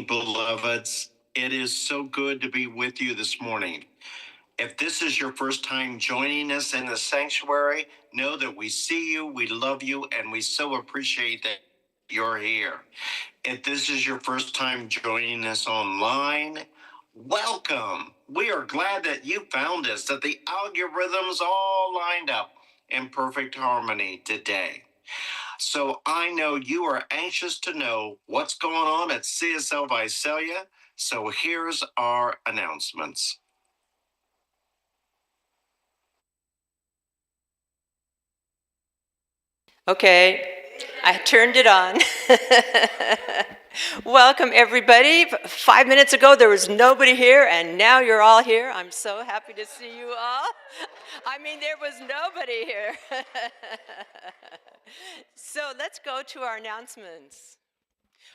morning, beloveds. It is so good to be with you this morning. If this is your first time joining us in the sanctuary, know that we see you, we love you, and we so appreciate that you're here. If this is your first time joining us online, welcome. We are glad that you found us, that the algorithms all lined up in perfect harmony today. So I know you are anxious to know what's going on at CSL Visalia. So here's our announcements. Okay, I turned it on. Welcome, everybody. 5 minutes ago, there was nobody here, and now you're all here. I'm so happy to see you all. I mean, there was nobody here. So let's go to our announcements.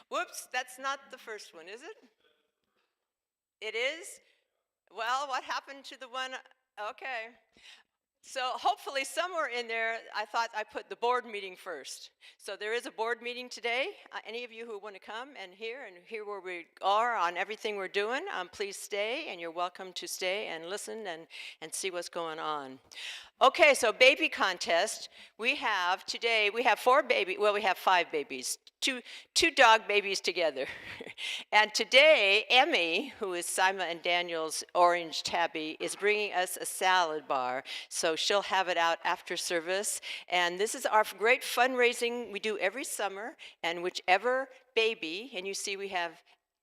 Whoops, that's not the first one, is it? It is? Well, what happened to the one? Okay. So hopefully somewhere in there, I thought I put the board meeting first. So there is a board meeting today. Any of you who want to come and hear where we are on everything we're doing, please stay, and you're welcome to stay and listen and see what's going on. Okay, so baby contest. We have 5 babies, two dog babies together. And today, Emmy, who is Sima and Daniel's orange tabby, is bringing us a salad bar. So she'll have it out after service. And this is our great fundraising we do every summer. And whichever baby, and you see we have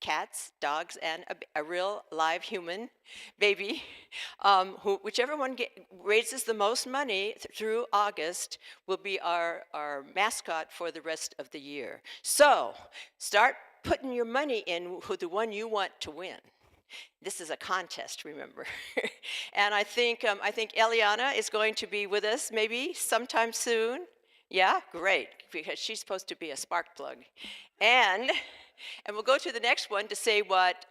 cats, dogs, and a real live human baby, whichever one raises the most money through August will be our mascot for the rest of the year. So start putting your money in the one you want to win. This is a contest, remember. And I think Eliana is going to be with us maybe sometime soon. Yeah, great, because she's supposed to be a spark plug. And we'll go to the next one to say what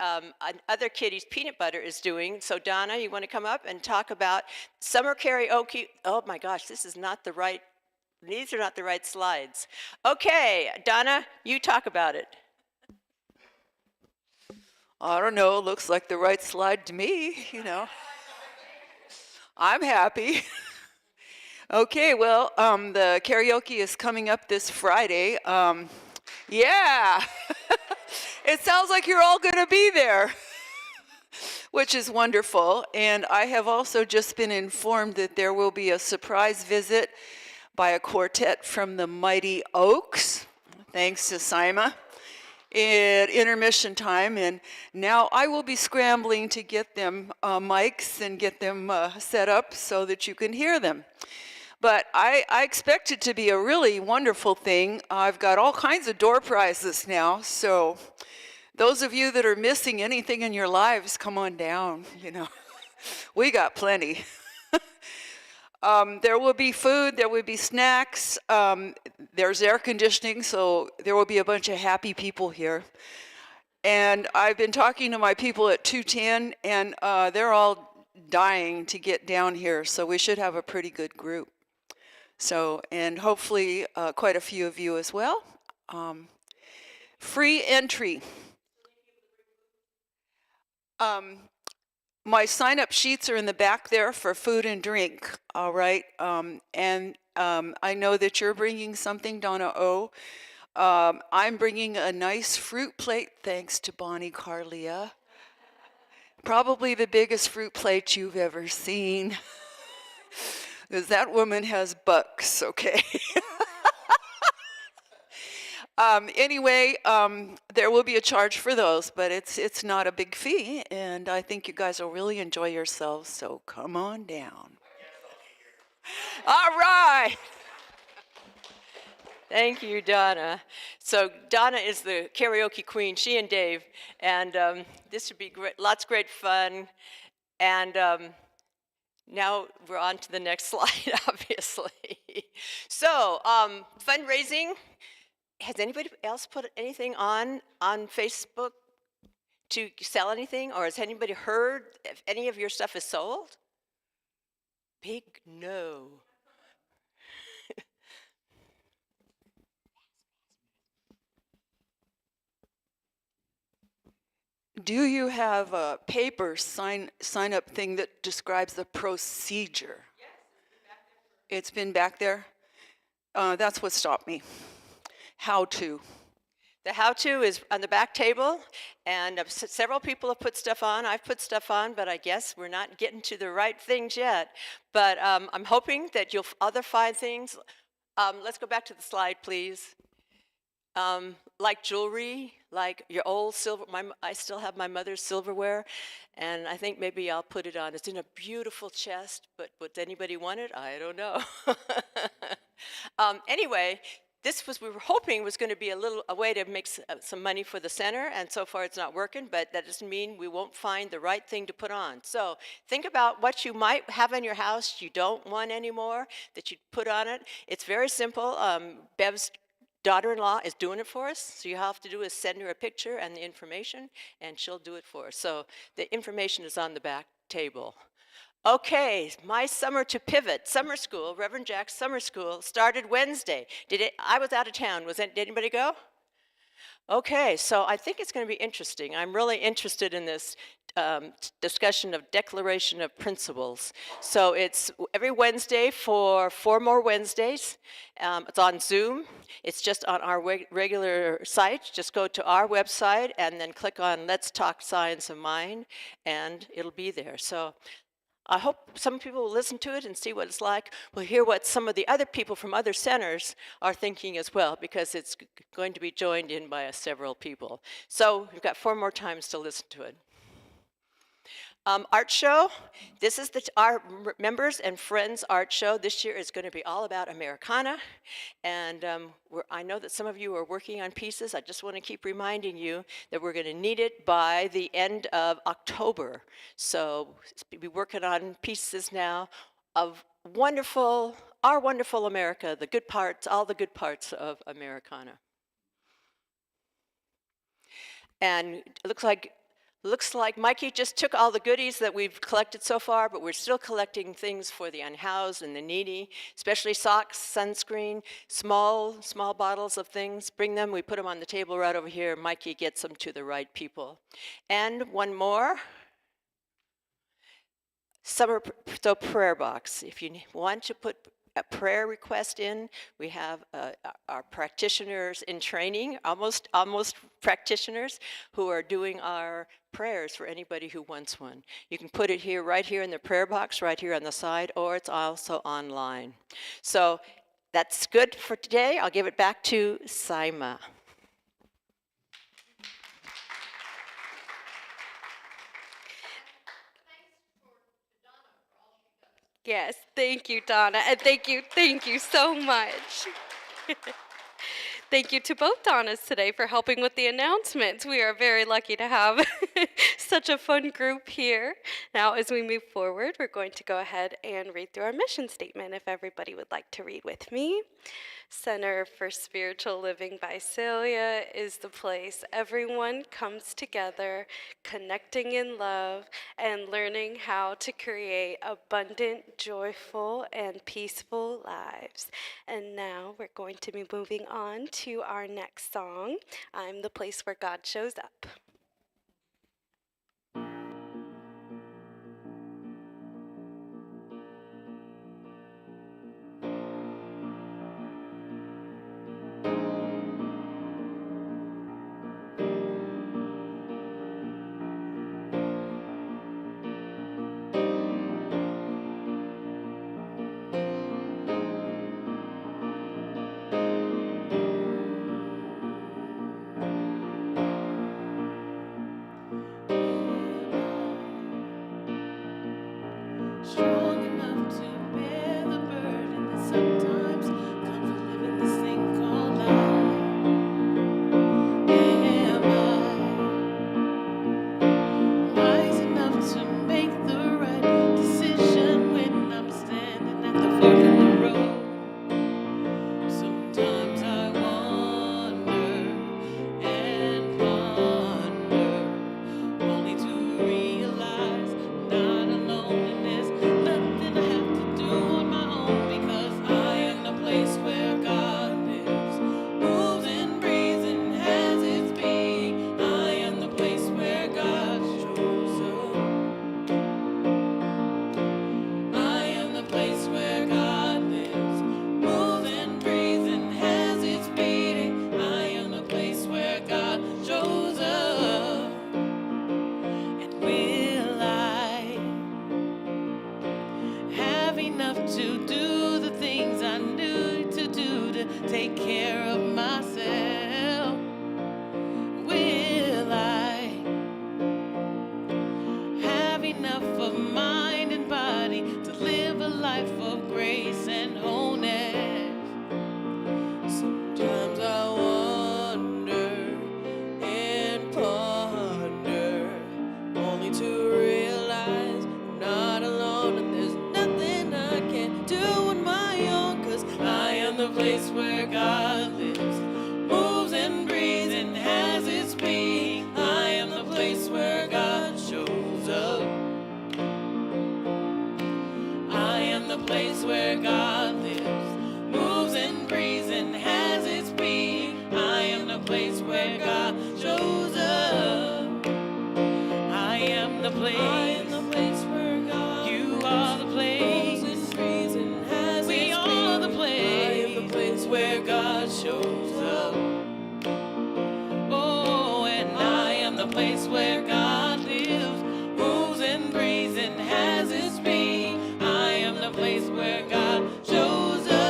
other kitties Peanut Butter is doing. So Donna, you want to come up and talk about summer karaoke? Oh my gosh, these are not the right slides. Okay, Donna, you talk about it. I don't know, looks like the right slide to me, I'm happy. Okay, well, the karaoke is coming up this Friday. Yeah, it sounds like you're all going to be there, which is wonderful. And I have also just been informed that there will be a surprise visit by a quartet from the Mighty Oaks, thanks to Sima, at intermission time. And now I will be scrambling to get them mics and get them set up so that you can hear them. But I expect it to be a really wonderful thing. I've got all kinds of door prizes now, so those of you that are missing anything in your lives, come on down, We got plenty. There will be food, there will be snacks, there's air conditioning, so there will be a bunch of happy people here. And I've been talking to my people at 210, and they're all dying to get down here, so we should have a pretty good group. So, and hopefully quite a few of you as well. Free entry. My sign-up sheets are in the back there for food and drink, all right? And I know that you're bringing something, Donna O. I'm bringing a nice fruit plate, thanks to Bonnie Carlia. Probably the biggest fruit plate you've ever seen. Because that woman has bucks, okay? Anyway, there will be a charge for those, but it's not a big fee, and I think you guys will really enjoy yourselves, so come on down. All right. Thank you, Donna. So Donna is the karaoke queen, she and Dave, and this should be great, lots of great fun. And now we're on to the next slide, obviously. So fundraising. Has anybody else put anything on Facebook to sell anything? Or has anybody heard if any of your stuff is sold? Big no. Do you have a paper sign up thing that describes the procedure? Yes, it's been back there. That's what stopped me. How to. The how-to is on the back table, and several people have put stuff on. I've put stuff on, but I guess we're not getting to the right things yet. But I'm hoping that you'll other find things. Let's go back to the slide, please. Like jewelry, like your old silver. I still have my mother's silverware, and I think maybe I'll put it on. It's in a beautiful chest, but would anybody want it? I don't know. Anyway, we were hoping was going to be a way to make some money for the center, and so far it's not working, but that doesn't mean we won't find the right thing to put on. So think about what you might have in your house you don't want anymore that you put on it. It's very simple. Bev's daughter-in-law is doing it for us, so you have to do is send her a picture and the information, and she'll do it for us. So the information is on the back table. Okay, my summer to pivot summer school, Reverend Jack's summer school, started Wednesday. I was out of town. Did anybody go? Okay, so I think it's going to be interesting. I'm really interested in this discussion of declaration of principles. So it's every Wednesday for 4 more Wednesdays. It's on Zoom. It's just on our regular site. Just go to our website and then click on Let's Talk Science of Mind, and it'll be there. So I hope some people will listen to it and see what it's like. We'll hear what some of the other people from other centers are thinking as well, because it's going to be joined in by several people. So we've got 4 more times to listen to it. Art show. This is our members and friends art show. This year is going to be all about Americana, and I know that some of you are working on pieces. I just want to keep reminding you that we're going to need it by the end of October. So be working on pieces now of our wonderful America, the good parts, all the good parts of Americana. And it looks like Mikey just took all the goodies that we've collected so far, but we're still collecting things for the unhoused and the needy, especially socks, sunscreen, small bottles of things. Bring them, we put them on the table right over here. Mikey gets them to the right people. And one more. So prayer box. If you want to put a prayer request in, we have our practitioners in training, almost practitioners, who are doing our prayers for anybody who wants one. You can put it here, right here in the prayer box, right here on the side, or it's also online. So that's good for today. I'll give it back to Saima. Yes, thank you, Donna, and thank you so much. Thank you to both Donnas today for helping with the announcements. We are very lucky to have such a fun group here. Now, as we move forward, we're going to go ahead and read through our mission statement, if everybody would like to read with me. Center for Spiritual Living Visalia is the place everyone comes together, connecting in love and learning how to create abundant, joyful, and peaceful lives. And now we're going to be moving on to our next song, I'm the Place Where God Shows Up. place where God lives, moves and breathes and has its being. I am the place where God shows up. I am the place where God lives, moves and breathes and has its being. I am the place where God shows up. I am the place where God. You are the place. Moves and breathes and has we its are being. The place. I am the place where God shows up. Oh, and I am the place where God lives, moves and breathes and has its being. I am the place where God shows up.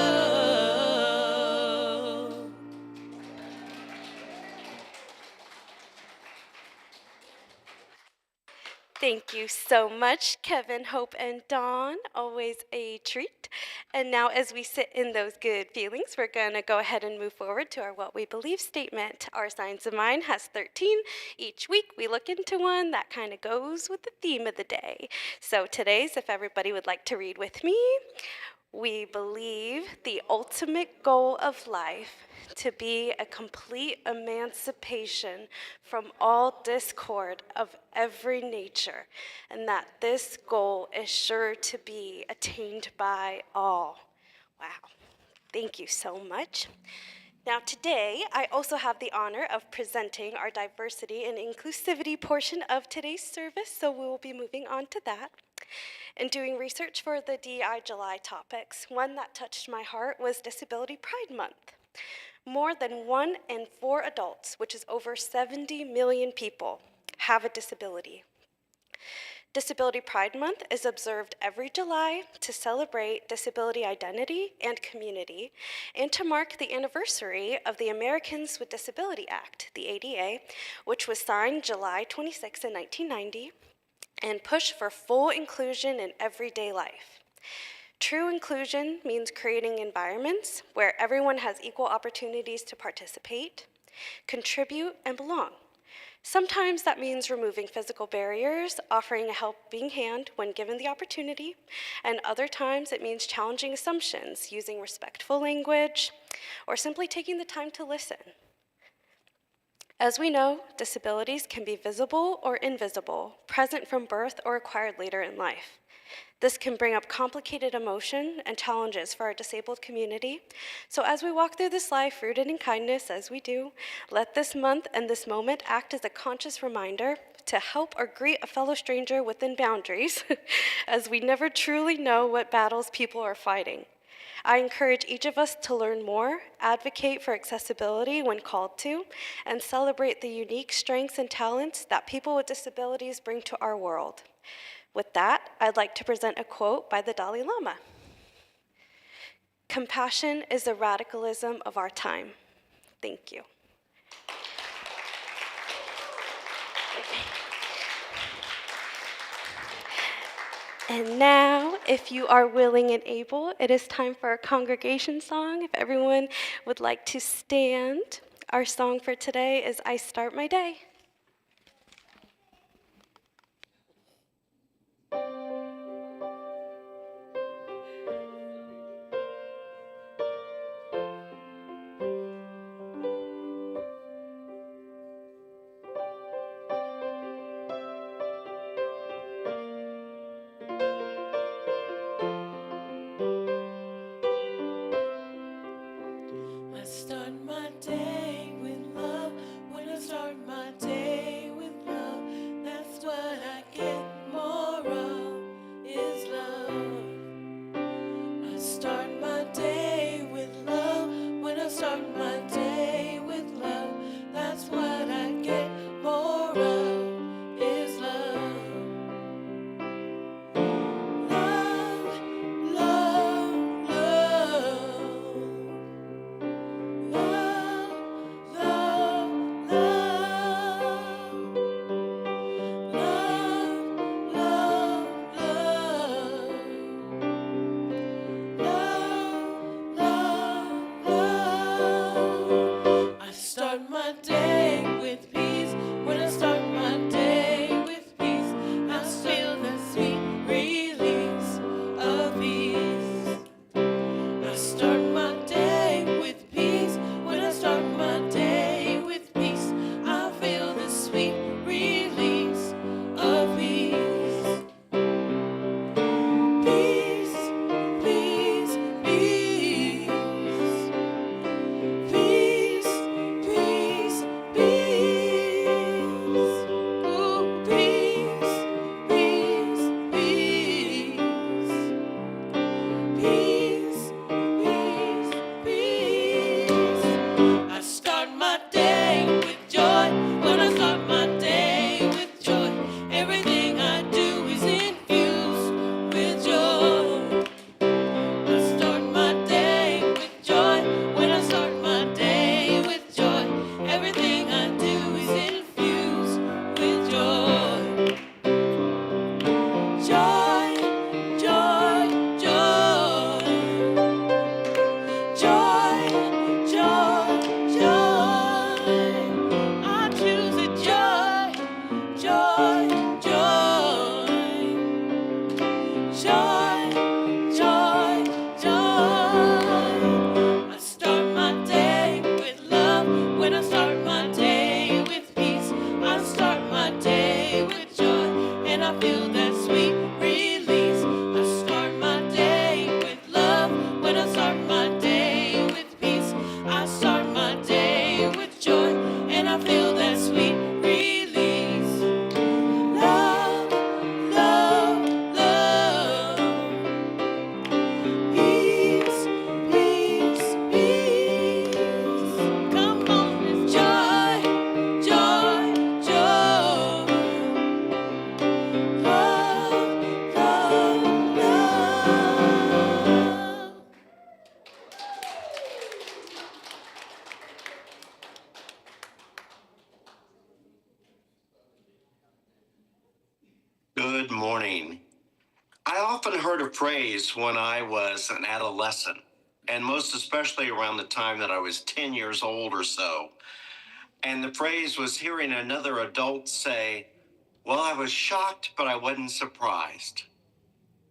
Thank you so much, Kevin, Hope, and Dawn. Always a treat. And now, as we sit in those good feelings, we're going to go ahead and move forward to our What We Believe statement. Our Signs of Mind has 13. Each week, we look into one that kind of goes with the theme of the day. So today's, if everybody would like to read with me, we believe the ultimate goal of life to be a complete emancipation from all discord of every nature, and that this goal is sure to be attained by all. Wow, thank you so much. Now today, I also have the honor of presenting our diversity and inclusivity portion of today's service, so we will be moving on to that. In doing research for the DEI July topics, one that touched my heart was Disability Pride Month. More than 1 in 4 adults, which is over 70 million people, have a disability. Disability Pride Month is observed every July to celebrate disability identity and community, and to mark the anniversary of the Americans with Disability Act, the ADA, which was signed July 26 in 1990, and push for full inclusion in everyday life. True inclusion means creating environments where everyone has equal opportunities to participate, contribute, and belong. Sometimes that means removing physical barriers, offering a helping hand when given the opportunity, and other times it means challenging assumptions, using respectful language, or simply taking the time to listen. As we know, disabilities can be visible or invisible, present from birth or acquired later in life. This can bring up complicated emotion and challenges for our disabled community. So as we walk through this life rooted in kindness, as we do, let this month and this moment act as a conscious reminder to help or greet a fellow stranger within boundaries, as we never truly know what battles people are fighting. I encourage each of us to learn more, advocate for accessibility when called to, and celebrate the unique strengths and talents that people with disabilities bring to our world. With that, I'd like to present a quote by the Dalai Lama. "Compassion is the radicalism of our time." Thank you. And now, if you are willing and able, it is time for our congregation song. If everyone would like to stand, our song for today is "I Start My Day." I start my day with love when I start my day. Peace, peace, peace. I start my day with joy. When I start my day with joy, everything I do is infused with joy. I start my day with joy. When I start my day with joy, everything I do is infused with joy. Joy, joy, joy. Joy, joy, joy. I choose a joy, joy, joy. Joy, joy, joy. I start my day with love. When I start my day with peace, I start my day with joy, and I feel that sweet release. I start my day with love. When I start my day with peace, I start my day with joy, and I feel that sweet release. Love, love, love. Peace, peace, peace. Come on, joy, joy, joy. Love, love, love. Good morning. I often heard a phrase when I was an adolescent, and most especially around the time that I was 10 years old or so. And the phrase was hearing another adult say, "Well, I was shocked, but I wasn't surprised."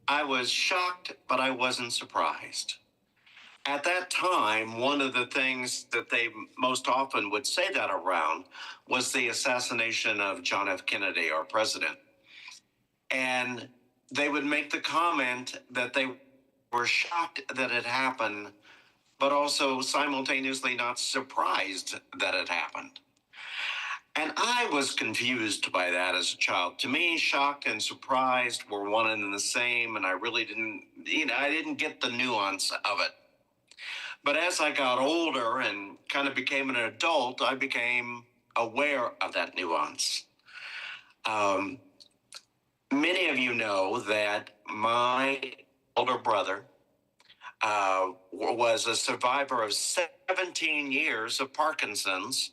I was shocked, but I wasn't surprised. At that time, one of the things that they most often would say that around was the assassination of John F. Kennedy, our president. And they would make the comment that they were shocked that it happened, but also simultaneously not surprised that it happened. And I was confused by that as a child. To me, shocked and surprised were one and the same, and I really didn't, I didn't get the nuance of it. But as I got older and kind of became an adult, I became aware of that nuance. Many of you know that my older brother was a survivor of 17 years of Parkinson's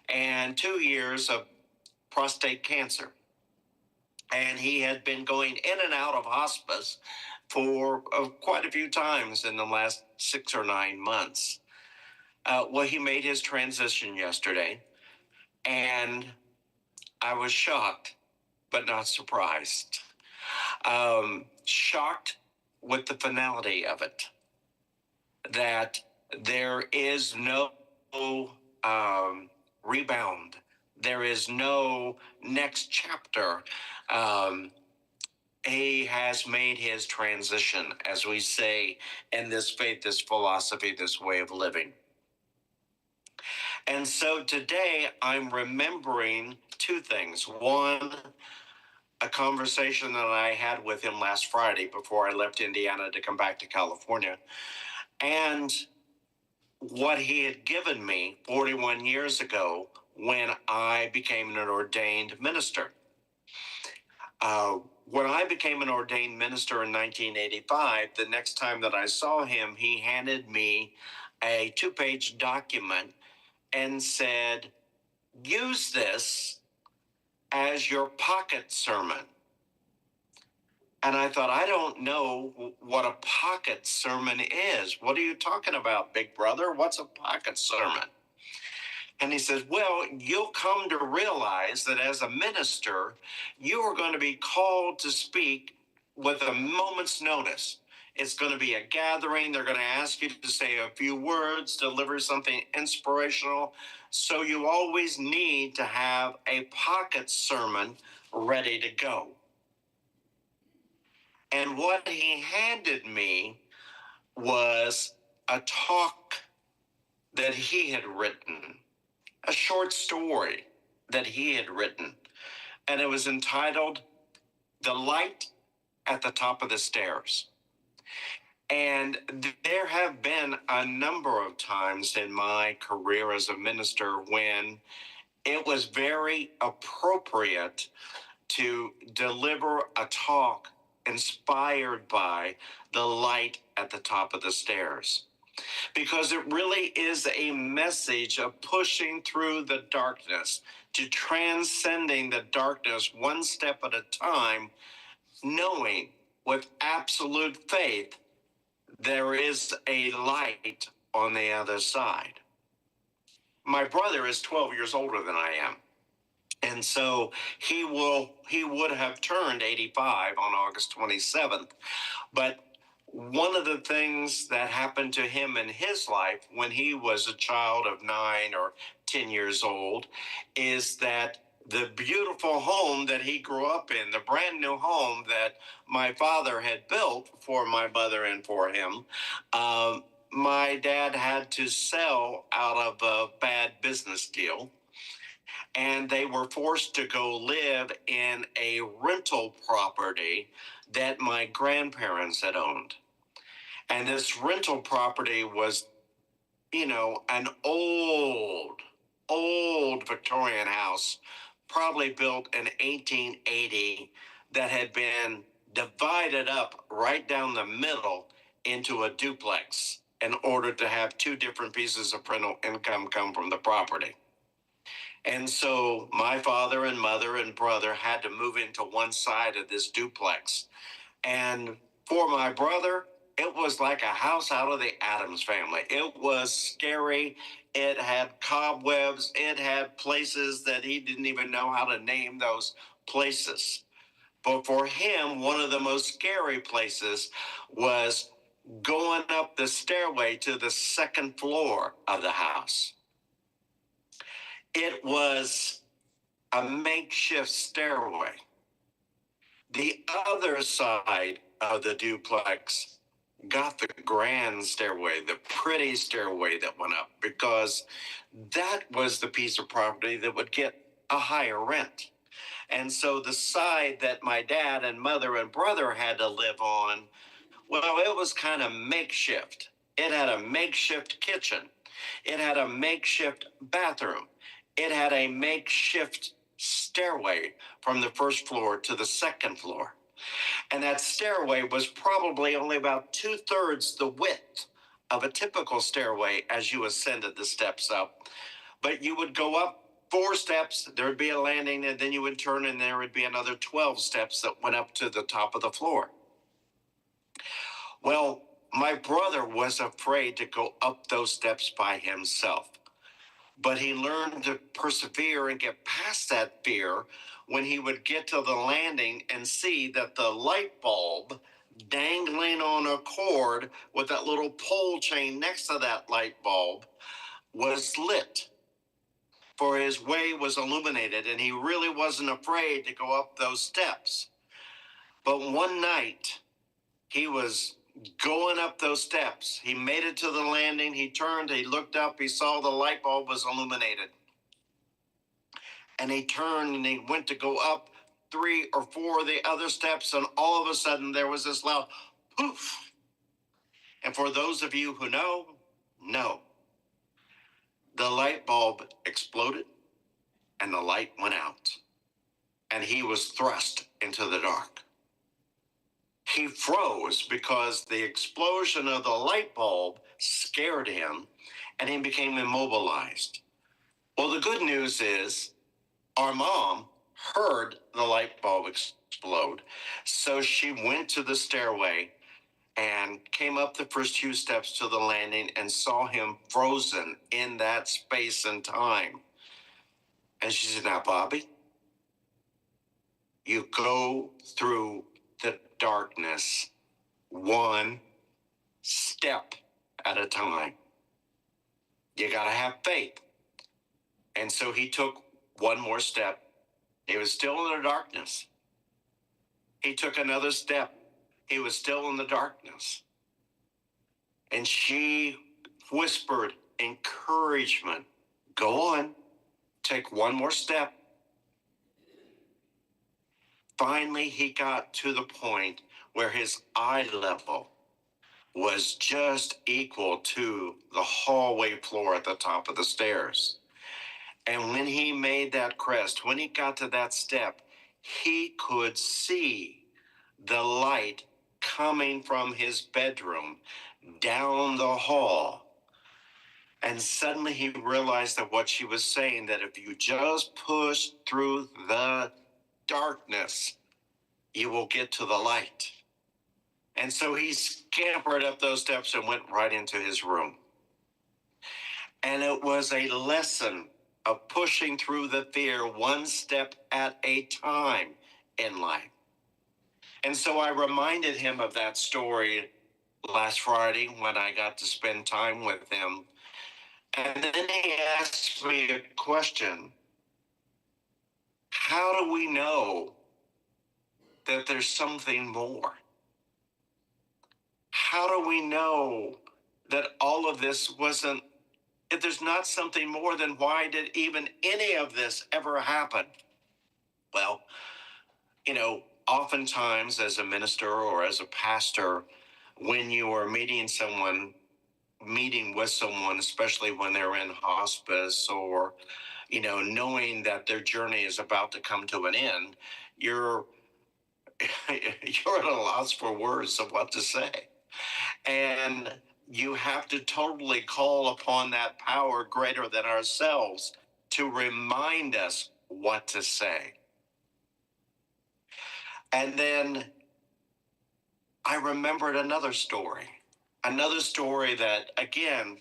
and 2 years of prostate cancer. And he had been going in and out of hospice for quite a few times in the last 6 or 9 months. Well, he made his transition yesterday, and I was shocked, but not surprised. Shocked with the finality of it, that there is no rebound. There is no next chapter. He has made his transition, as we say in this faith, this philosophy, this way of living. And so today I'm remembering two things. One, a conversation that I had with him last Friday before I left Indiana to come back to California, and what he had given me 41 years ago when I became an ordained minister. When I became an ordained minister in 1985, the next time that I saw him, he handed me a 2-page document and said, "Use this as your pocket sermon." And I thought, I don't know what a pocket sermon is. What are you talking about, big brother? What's a pocket sermon? And he says, well, you'll come to realize that as a minister, you are going to be called to speak with a moment's notice. It's going to be a gathering. They're going to ask you to say a few words, deliver something inspirational. So you always need to have a pocket sermon ready to go. And what he handed me was a talk that he had written, a short story that he had written. And it was entitled, "The Light at the Top of the Stairs." And there have been a number of times in my career as a minister when it was very appropriate to deliver a talk inspired by the light at the top of the stairs. Because it really is a message of pushing through the darkness, to transcending the darkness one step at a time, knowing with absolute faith there is a light on the other side. My brother is 12 years older than I am. And so he would have turned 85 on August 27th. But one of the things that happened to him in his life when he was a child of 9 or 10 years old is that the beautiful home that he grew up in, the brand new home that my father had built for my mother and for him, my dad had to sell out of a bad business deal. And they were forced to go live in a rental property that my grandparents had owned. And this rental property was, an old Victorian house, probably built in 1880, that had been divided up right down the middle into a duplex in order to have two different pieces of rental income come from the property. And so my father and mother and brother had to move into one side of this duplex. And for my brother, it was like a house out of the Addams family. It was scary. It had cobwebs. It had places that he didn't even know how to name those places. But for him, one of the most scary places was going up the stairway to the second floor of the house. It was a makeshift stairway. The other side of the duplex got the grand stairway, the pretty stairway that went up, because that was the piece of property that would get a higher rent. And so the side that my dad and mother and brother had to live on, well, it was kind of makeshift. It had a makeshift kitchen. It had a makeshift bathroom. It had a makeshift stairway from the first floor to the second floor. And that stairway was probably only about 2/3 the width of a typical stairway as you ascended the steps up. But you would go up 4 steps, there would be a landing, and then you would turn and there would be another 12 steps that went up to the top of the floor. Well, my brother was afraid to go up those steps by himself. But he learned to persevere and get past that fear when he would get to the landing and see that the light bulb dangling on a cord with that little pole chain next to that light bulb was lit. For his way was illuminated, and he really wasn't afraid to go up those steps. But one night, he was going up those steps. He made it to the landing. He turned, he looked up, he saw the light bulb was illuminated. And he turned and he went to go up 3 or 4 of the other steps, and all of a sudden there was this loud poof. And for those of you who know, the light bulb exploded and the light went out, and he was thrust into the dark. He froze because the explosion of the light bulb scared him, and he became immobilized. Well, the good news is our mom heard the light bulb explode, so she went to the stairway and came up the first few steps to the landing and saw him frozen in that space and time. And she said, "Now, Bobby, you go through the darkness one step at a time. You got to have faith." And so he took one more step. He was still in the darkness. He took another step. He was still in the darkness. And she whispered encouragement. "Go on, take one more step." Finally, he got to the point where his eye level was just equal to the hallway floor at the top of the stairs. And when he made that crest, when he got to that step, he could see the light coming from his bedroom down the hall. And suddenly he realized that what she was saying, that if you just push through the darkness, you will get to the light. And so he scampered up those steps and went right into his room. And it was a lesson of pushing through the fear one step at a time in life. And so I reminded him of that story last Friday when I got to spend time with him. And then he asked me a question. How do we know that there's something more? How do we know that all of this wasn't, if there's not something more, then why did even any of this ever happen? Well, oftentimes as a minister or as a pastor, when you are meeting with someone, especially when they're in hospice or, knowing that their journey is about to come to an end, you're you're at a loss for words of what to say. And you have to totally call upon that power greater than ourselves to remind us what to say. And then I remembered another story that, again,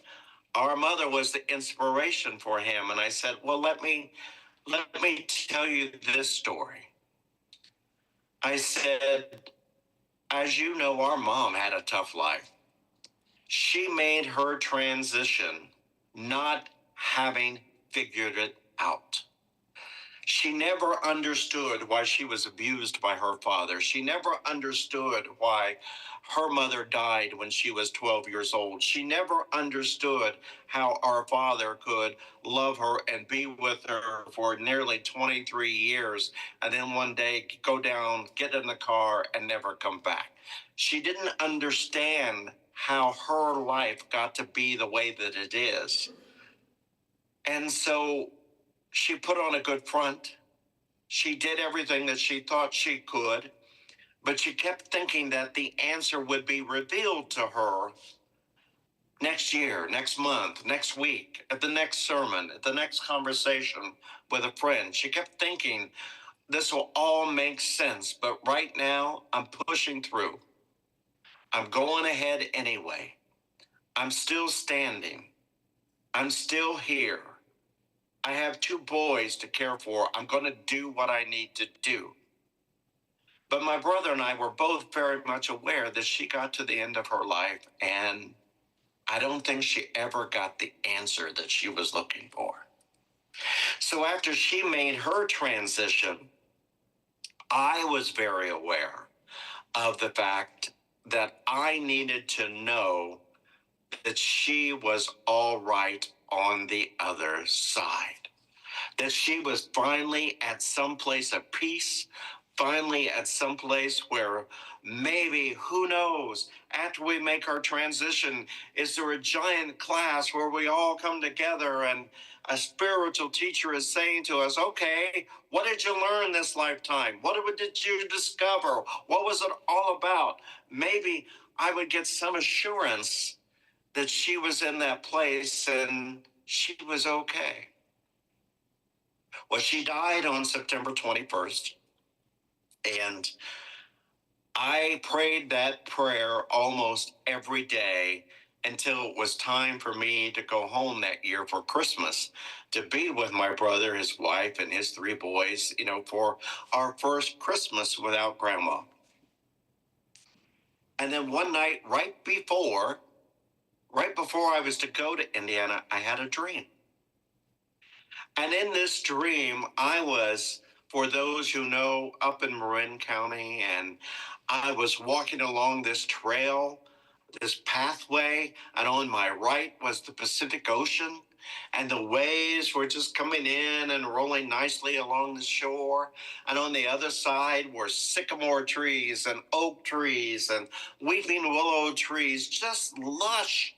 our mother was the inspiration for him. And I said, well, let me tell you this story. I said, as you know, our mom had a tough life. She made her transition not having figured it out. She never understood why she was abused by her father. She never understood why her mother died when she was 12 years old. She never understood how our father could love her and be with her for nearly 23 years and then one day go down, get in the car, and never come back. She didn't understand how her life got to be the way that it is. And so she put on a good front. She did everything that she thought she could, but she kept thinking that the answer would be revealed to her next year, next month, next week, at the next sermon, at the next conversation with a friend. She kept thinking, this will all make sense, but right now I'm pushing through. I'm going ahead anyway. I'm still standing. I'm still here. I have 2 boys to care for. I'm going to do what I need to do. But my brother and I were both very much aware that she got to the end of her life, and I don't think she ever got the answer that she was looking for. So after she made her transition, I was very aware of the fact that I needed to know that she was all right on the other side. That she was finally at some place of peace, finally at some place where maybe, who knows, after we make our transition, is there a giant class where we all come together and a spiritual teacher is saying to us, okay, what did you learn this lifetime? What did you discover? What was it all about? Maybe I would get some assurance that she was in that place and she was okay. Well, she died on September 21st, and I prayed that prayer almost every day until it was time for me to go home that year for Christmas to be with my brother, his wife, and his 3 boys, for our first Christmas without grandma. And then one night, right before I was to go to Indiana, I had a dream. And in this dream, I was, for those who know, up in Marin County, and I was walking along this trail, this pathway, and on my right was the Pacific Ocean. and the waves were just coming in and rolling nicely along the shore. And on the other side were sycamore trees and oak trees and weeping willow trees, just lush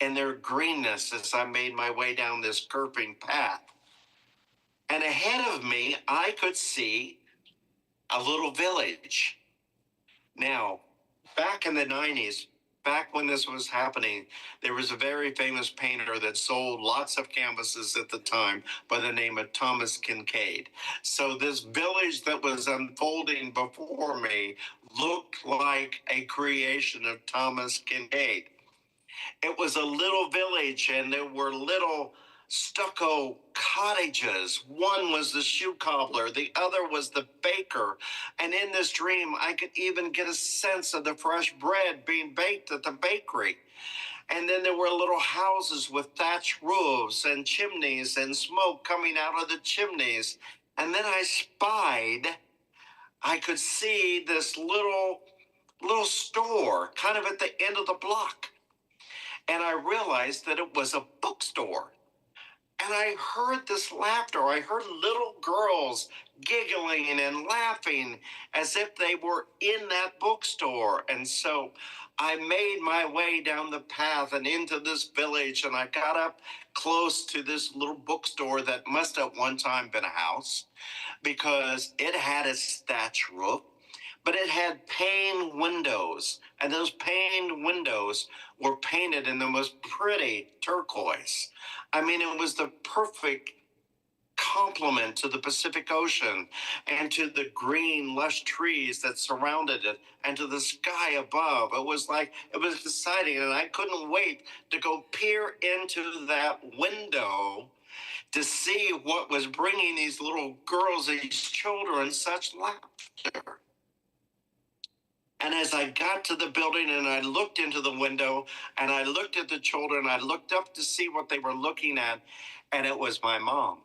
in their greenness as I made my way down this curving path. And ahead of me, I could see a little village. Now, back in the 90s, back when this was happening, there was a very famous painter that sold lots of canvases at the time by the name of Thomas Kincaid. So this village that was unfolding before me looked like a creation of Thomas Kincaid. It was a little village, and there were little stucco cottages. One was the shoe cobbler, the other was the baker. And in this dream, I could even get a sense of the fresh bread being baked at the bakery. And then there were little houses with thatched roofs and chimneys and smoke coming out of the chimneys. And then I could see this little store kind of at the end of the block. And I realized that it was a bookstore. And I heard this laughter. I heard little girls giggling and laughing as if they were in that bookstore. And so I made my way down the path and into this village, and I got up close to this little bookstore that must have one time been a house, because it had a thatched roof, but it had pane windows, and those pane windows were painted in the most pretty turquoise. I mean, it was the perfect complement to the Pacific Ocean and to the green, lush trees that surrounded it and to the sky above. It was exciting, and I couldn't wait to go peer into that window to see what was bringing these little girls, these children, such laughter. And as I got to the building and I looked into the window and I looked at the children, I looked up to see what they were looking at, and it was my mom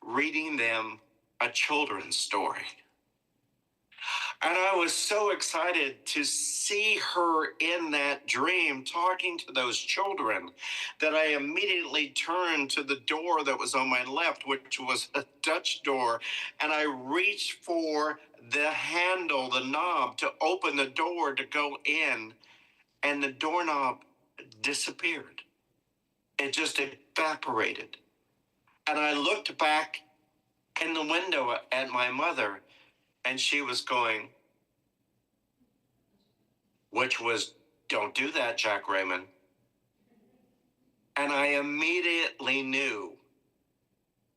reading them a children's story. And I was so excited to see her in that dream talking to those children that I immediately turned to the door that was on my left, which was a Dutch door, and I reached for the handle, the knob, to open the door to go in, and the doorknob disappeared. It just evaporated. And I looked back in the window at my mother, and she was going, which was, "Don't do that, Jack Raymond." And I immediately knew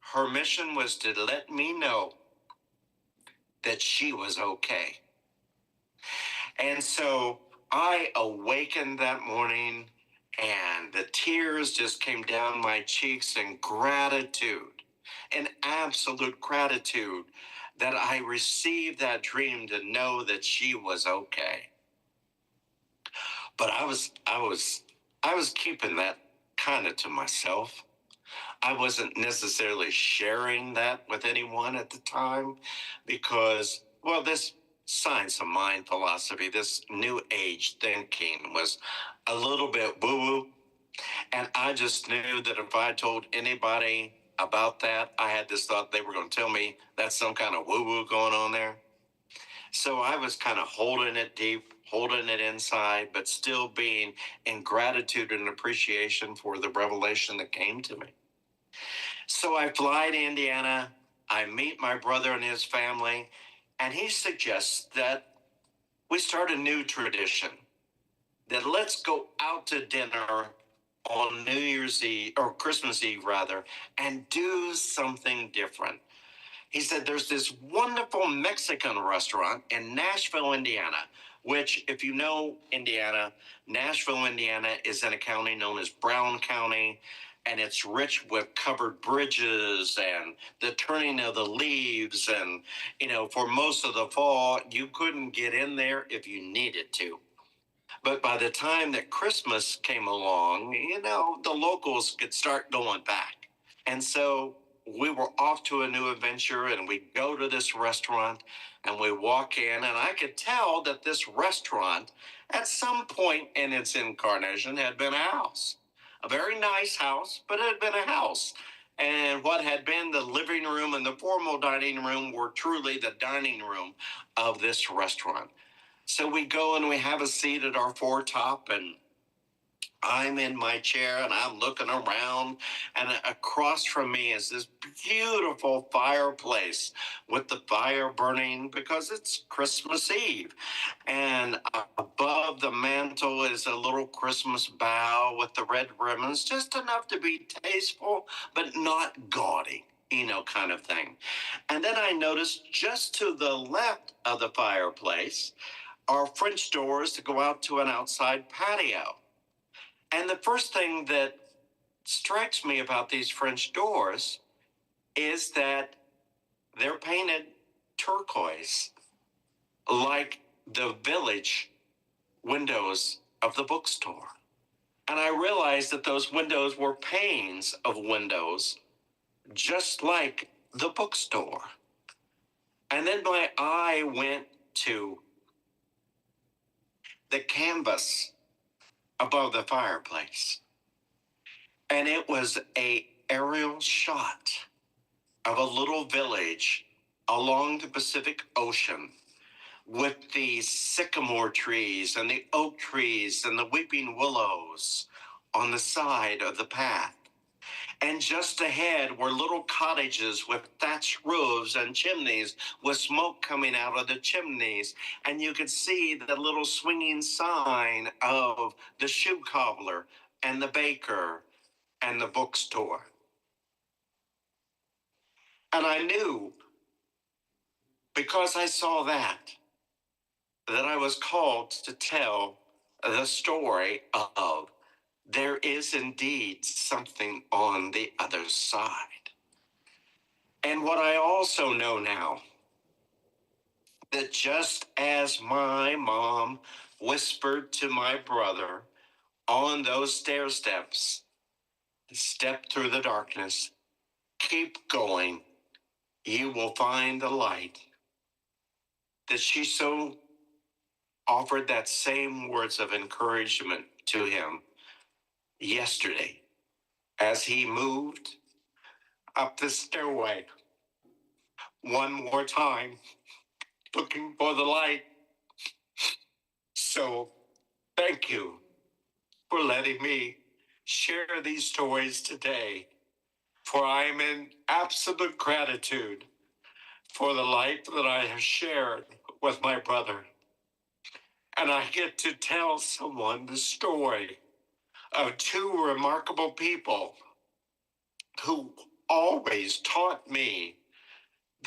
her mission was to let me know that she was okay. And so I awakened that morning, and the tears just came down my cheeks in gratitude, in absolute gratitude that I received that dream to know that she was okay. But I was keeping that kind of to myself. I wasn't necessarily sharing that with anyone at the time because, well, this science of mind philosophy, this new age thinking was a little bit woo-woo. And I just knew that if I told anybody about that, I had this thought they were going to tell me that's some kind of woo-woo going on there. So I was kind of holding it deep, holding it inside, but still being in gratitude and appreciation for the revelation that came to me. So I fly to Indiana. I meet my brother and his family, and he suggests that we start a new tradition, that let's go out to dinner on New Year's Eve, or Christmas Eve rather, and do something different. He said there's this wonderful Mexican restaurant in Nashville, Indiana, which, if you know Indiana, Nashville, Indiana is in a county known as Brown County, and it's rich with covered bridges and the turning of the leaves. And, for most of the fall, you couldn't get in there if you needed to. But by the time that Christmas came along, the locals could start going back. And so we were off to a new adventure, and we go to this restaurant and we walk in, and I could tell that this restaurant at some point in its incarnation had been a house. A very nice house, but it had been a house. And what had been the living room and the formal dining room were truly the dining room of this restaurant. So we go and we have a seat at our foretop, and I'm in my chair and I'm looking around, and across from me is this beautiful fireplace with the fire burning because it's Christmas Eve. And above the mantle is a little Christmas bough with the red ribbons, just enough to be tasteful, but not gaudy, kind of thing. And then I noticed just to the left of the fireplace are French doors that go out to an outside patio. And the first thing that strikes me about these French doors is that they're painted turquoise, like the village windows of the bookstore. And I realized that those windows were panes of windows, just like the bookstore. And then my eye went to the canvas above the fireplace. And it was a aerial shot of a little village along the Pacific Ocean with the sycamore trees and the oak trees and the weeping willows on the side of the path. And just ahead were little cottages with thatched roofs and chimneys with smoke coming out of the chimneys. And you could see the little swinging sign of the shoe cobbler and the baker and the bookstore. And I knew, because I saw that I was called to tell the story of there is indeed something on the other side. And what I also know now, that just as my mom whispered to my brother on those stair steps, step through the darkness, keep going, you will find the light, that she so offered that same words of encouragement to him yesterday as he moved up the stairway one more time, looking for the light. So thank you for letting me share these stories today, for I am in absolute gratitude for the life that I have shared with my brother. And I get to tell someone the story of two remarkable people who always taught me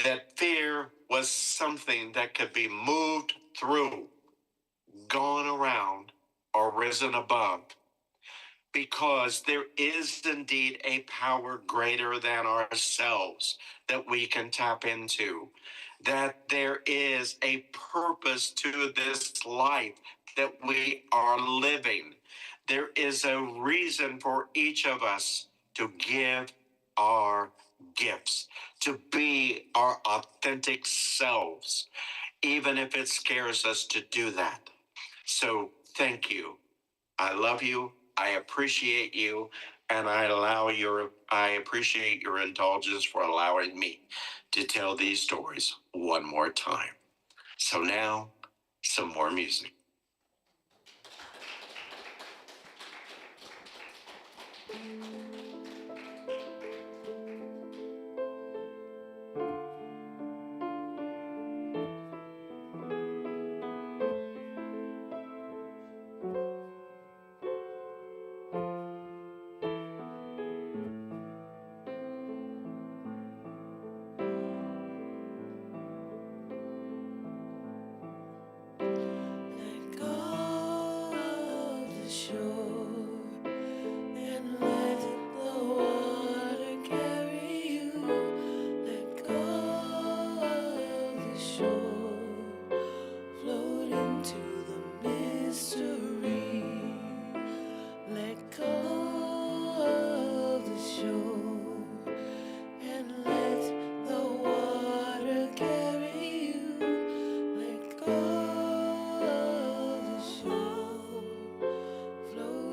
that fear was something that could be moved through, gone around, or risen above. Because there is indeed a power greater than ourselves that we can tap into, that there is a purpose to this life that we are living. There is a reason for each of us to give our gifts, to be our authentic selves, even if it scares us to do that. So thank you. I love you. I appreciate you, and I appreciate your indulgence for allowing me to tell these stories one more time. So now, some more music. Let go of the shore and let the water carry you. Let go of the shore, float into the mystery. Let go of the shore and let the water carry you. Let go of the shore, float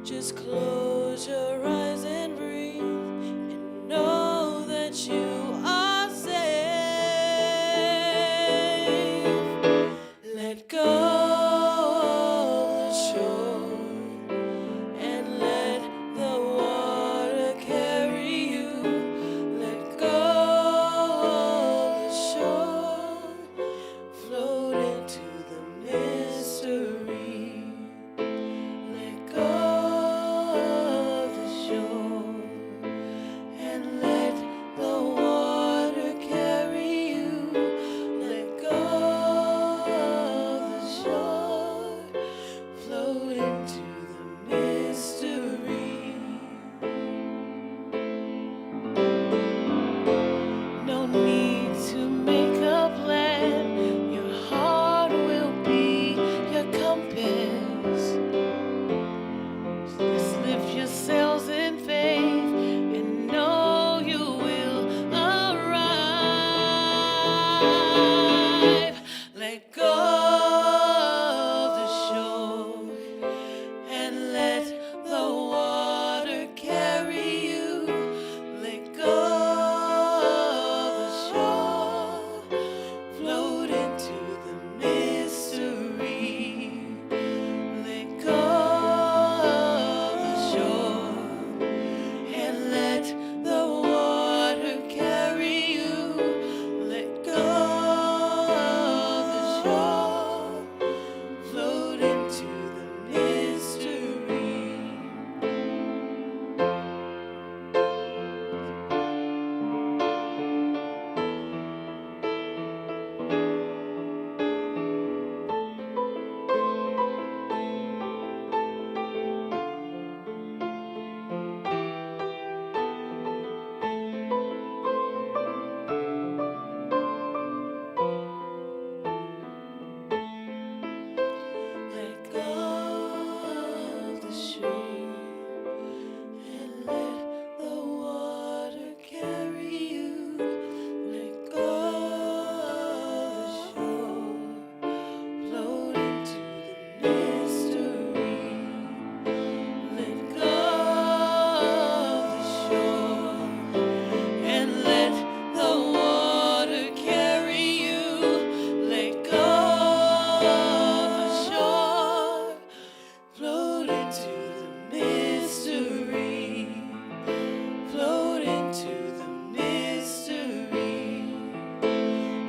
Just close your eyes and breathe and know that you are safe. Let go of the shore and let the water carry you. Let go of the shore, float into the mystery. Let go of the shore and let the water carry you. Let go of the shore, float into the mystery. No need to make a plan. Your heart will be your compass. Just lift your sails in faith and know you will arrive. Let go of the shore and let the water carry you. Let go of the shore, float into the mystery. Let go of the shore and let the water carry you. Let go of the shore, float into the mystery. Let go of the shore and let the water carry you. Let go of the shore, float into the mystery. Let go of the shore and let the water carry you. Let go of the shore, float into the mystery. Float into the mystery.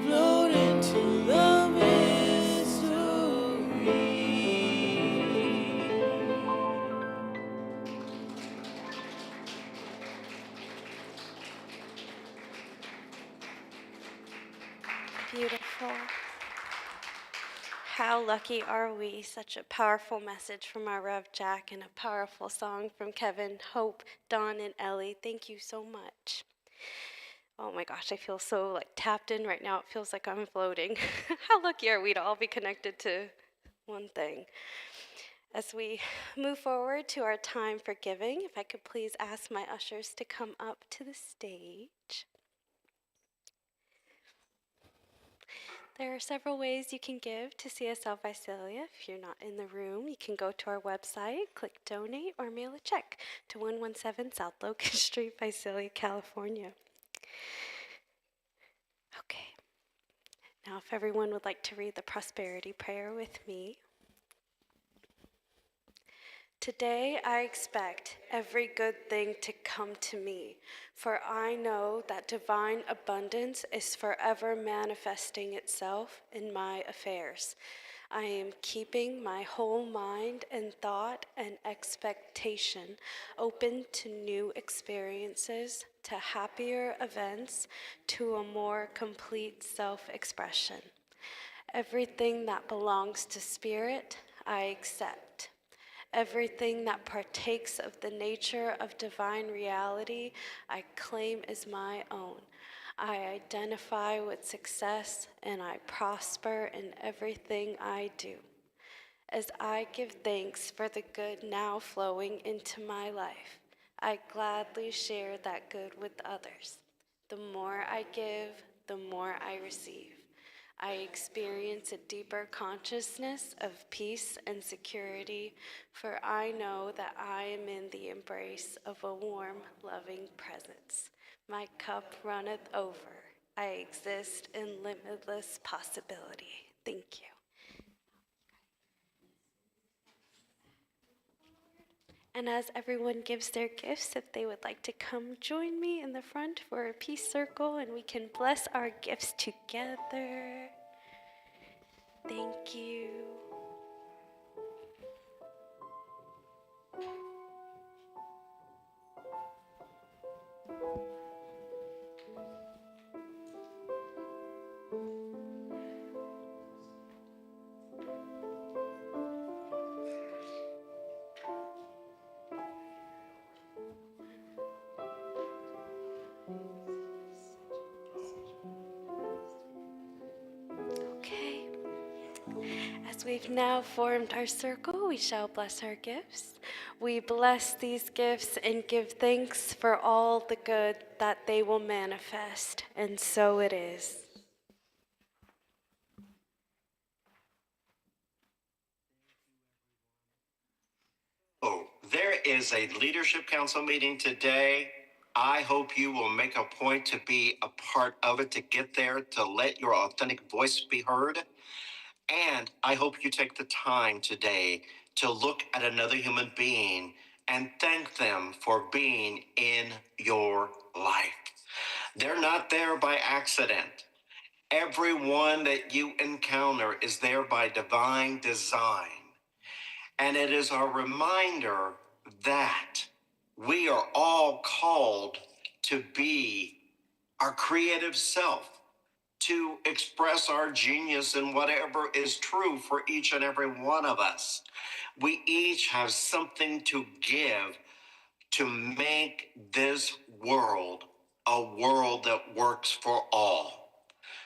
Float into the mystery. Beautiful. How lucky are we? Such a powerful message from our Rev Jack and a powerful song from Kevin, Hope, Dawn, and Ellie. Thank you so much. Oh my gosh, I feel so like tapped in right now. It feels like I'm floating. How lucky are we to all be connected to one thing? As we move forward to our time for giving, if I could please ask my ushers to come up to the stage. There are several ways you can give to CSL Visalia. If you're not in the room, you can go to our website, click donate, or mail a check to 117 South Locust Street, Visalia, California. Okay. Now, if everyone would like to read the prosperity prayer with me. Today I expect every good thing to come to me, for I know that divine abundance is forever manifesting itself in my affairs. I am keeping my whole mind and thought and expectation open to new experiences, to happier events, to a more complete self-expression. Everything that belongs to spirit, I accept. Everything that partakes of the nature of divine reality, I claim as my own. I identify with success and I prosper in everything I do. As I give thanks for the good now flowing into my life, I gladly share that good with others. The more I give, the more I receive. I experience a deeper consciousness of peace and security, for I know that I am in the embrace of a warm, loving presence. My cup runneth over. I exist in limitless possibility. Thank you. And as everyone gives their gifts, if they would like to come join me in the front for a peace circle and we can bless our gifts together. Thank you. Okay. As we've now formed our circle, we shall bless our gifts. We bless these gifts and give thanks for all the good that they will manifest, and so it is. Oh, there is a leadership council meeting today. I hope you will make a point to be a part of it, to get there, to let your authentic voice be heard. And I hope you take the time today to look at another human being and thank them for being in your life. They're not there by accident. Everyone that you encounter is there by divine design. And it is a reminder that we are all called to be our creative self, to express our genius in whatever is true for each and every one of us. We each have something to give to make this world a world that works for all.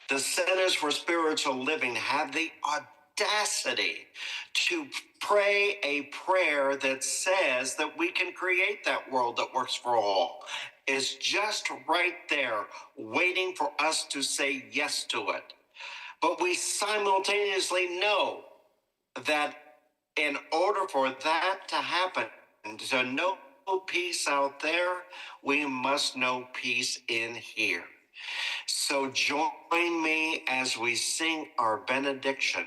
The Centers for Spiritual Living have the audacity to pray a prayer that says that we can create that world that works for all. It's just right there, waiting for us to say yes to it. But we simultaneously know that in order for that to happen, to know peace out there, we must know peace in here. So join me as we sing our benediction.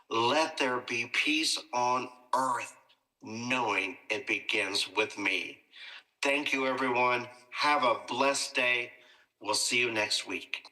Let there be peace on earth, knowing it begins with me. Thank you, everyone. Have a blessed day. We'll see you next week.